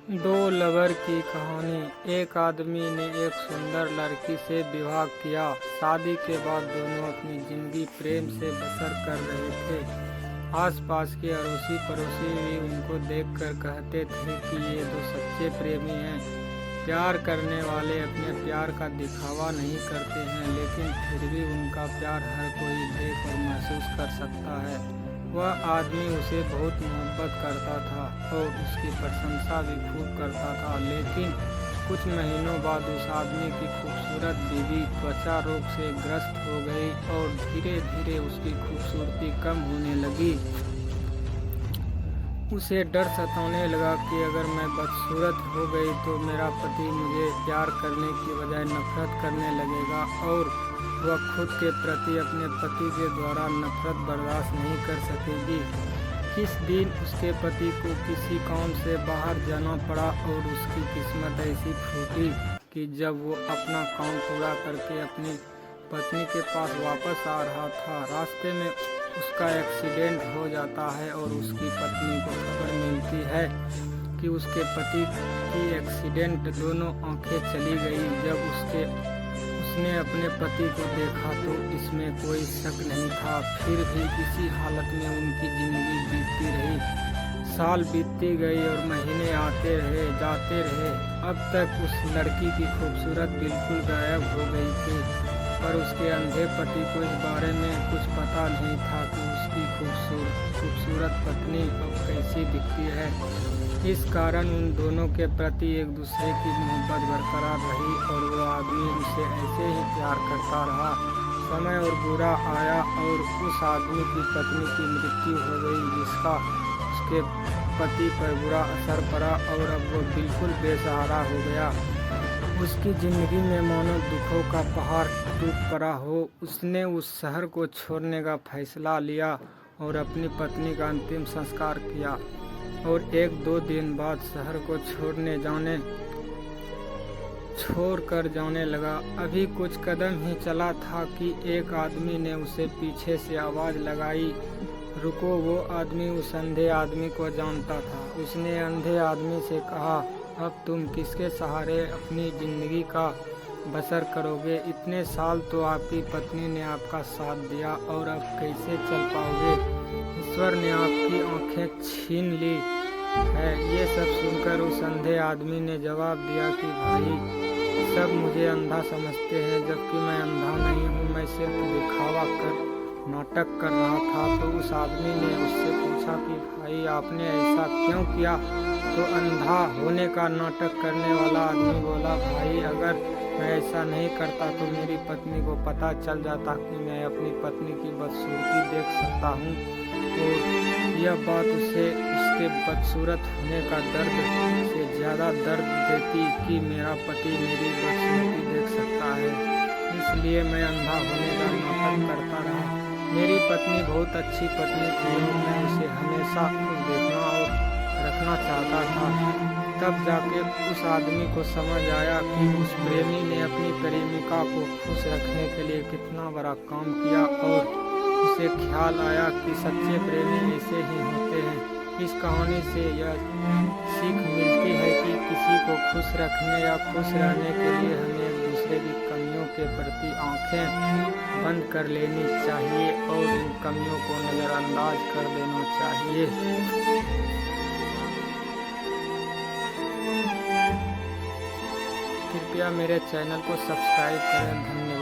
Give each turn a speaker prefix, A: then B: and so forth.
A: दो लवर की कहानी। एक आदमी ने एक सुंदर लड़की से विवाह किया। शादी के बाद दोनों अपनी जिंदगी प्रेम से बसर कर रहे थे। आसपास के अड़ोसी पड़ोसी भी उनको देखकर कहते थे कि ये दो सच्चे प्रेमी हैं। प्यार करने वाले अपने प्यार का दिखावा नहीं करते हैं, लेकिन फिर भी उनका प्यार हर कोई देख और महसूस कर सकता है। वह आदमी उसे बहुत मोहब्बत करता था और उसकी प्रशंसा भी खूब करता था, लेकिन कुछ महीनों बाद उस आदमी की खूबसूरत बीवी त्वचा रोग से ग्रस्त हो गई और धीरे धीरे उसकी खूबसूरती कम होने लगी। उसे डर सताने लगा कि अगर मैं बदसूरत हो गई तो मेरा पति मुझे प्यार करने की बजाय नफरत करने लगेगा और वह खुद के प्रति अपने पति के द्वारा नफरत बर्दाश्त नहीं कर सकेगी। किस दिन उसके पति को किसी काम से बाहर जाना पड़ा और उसकी किस्मत ऐसी फूटी कि जब वो अपना काम पूरा करके अपनी पत्नी के पास वापस आ रहा था, रास्ते में उसका एक्सीडेंट हो जाता है और उसकी पत्नी को खबर मिलती है कि उसके पति की एक्सीडेंट दोनों आंखें चली गई। जब उसने अपने पति को देखा तो इसमें कोई शक नहीं था। फिर भी इसी हालत में उनकी जिंदगी बीतती रही। साल बीतती गई और महीने आते रहे जाते रहे। अब तक उस लड़की की खूबसूरत बिल्कुल गायब हो गई थी, पर उसके अंधे पति को इस बारे में कुछ पता नहीं था कि उसकी खूबसूरत पत्नी अब कैसी दिखती है। इस कारण उन दोनों के प्रति एक दूसरे की मोहब्बत बरकरार रही और वो आदमी उसे ऐसे ही प्यार करता रहा। समय और बुरा आया और उस आदमी की पत्नी की मृत्यु हो गई, जिसका उसके पति पर बुरा असर पड़ा और अब वो बिल्कुल बेसहारा हो गया। उसकी जिंदगी में मानो दुखों का पहाड़ टूट पड़ा हो। उसने उस शहर को छोड़ने का फैसला लिया और अपनी पत्नी का अंतिम संस्कार किया और 1-2 दिन बाद शहर को छोड़कर जाने लगा। अभी कुछ कदम ही चला था कि एक आदमी ने उसे पीछे से आवाज़ लगाई, रुको। वो आदमी उस अंधे आदमी को जानता था। उसने अंधे आदमी से कहा, अब तुम किसके सहारे अपनी ज़िंदगी का बसर करोगे? इतने साल तो आपकी पत्नी ने आपका साथ दिया और अब कैसे चल पाओगे? ईश्वर ने आपकी आंखें छीन ली है। ये सब सुनकर उस अंधे आदमी ने जवाब दिया कि भाई, सब मुझे अंधा समझते हैं, जबकि मैं अंधा नहीं हूँ। मैं सिर्फ दिखावा कर नाटक कर रहा था। तो उस आदमी ने उससे पूछा कि भाई, आपने ऐसा क्यों किया? तो अंधा होने का नाटक करने वाला आदमी बोला, भाई, अगर मैं ऐसा नहीं करता तो मेरी पत्नी को पता चल जाता कि मैं अपनी पत्नी की बदसूरती देख सकता हूँ और यह बात उसे उसके बदसूरत होने का दर्द से ज़्यादा दर्द देती कि मेरा पति मेरी बदसूरती देख सकता है। इसलिए मैं अंधा होने का नाटक करता रहा। मेरी पत्नी बहुत अच्छी पत्नी थी और मैं उसे हमेशा खुश देखना और रखना चाहता था। तब जाके उस आदमी को समझ आया कि उस प्रेमी ने अपनी प्रेमिका को खुश रखने के लिए कितना बड़ा काम किया और उसे ख्याल आया कि सच्चे प्रेमी ऐसे ही होते हैं। इस कहानी से यह सीख मिलती है कि किसी को खुश रखने या खुश रहने के लिए हमें एक दूसरे की कमियों के प्रति आंखें बंद कर लेनी चाहिए और इन कमियों को नज़रअंदाज कर देना चाहिए। कृपया मेरे चैनल को सब्सक्राइब करें। धन्यवाद।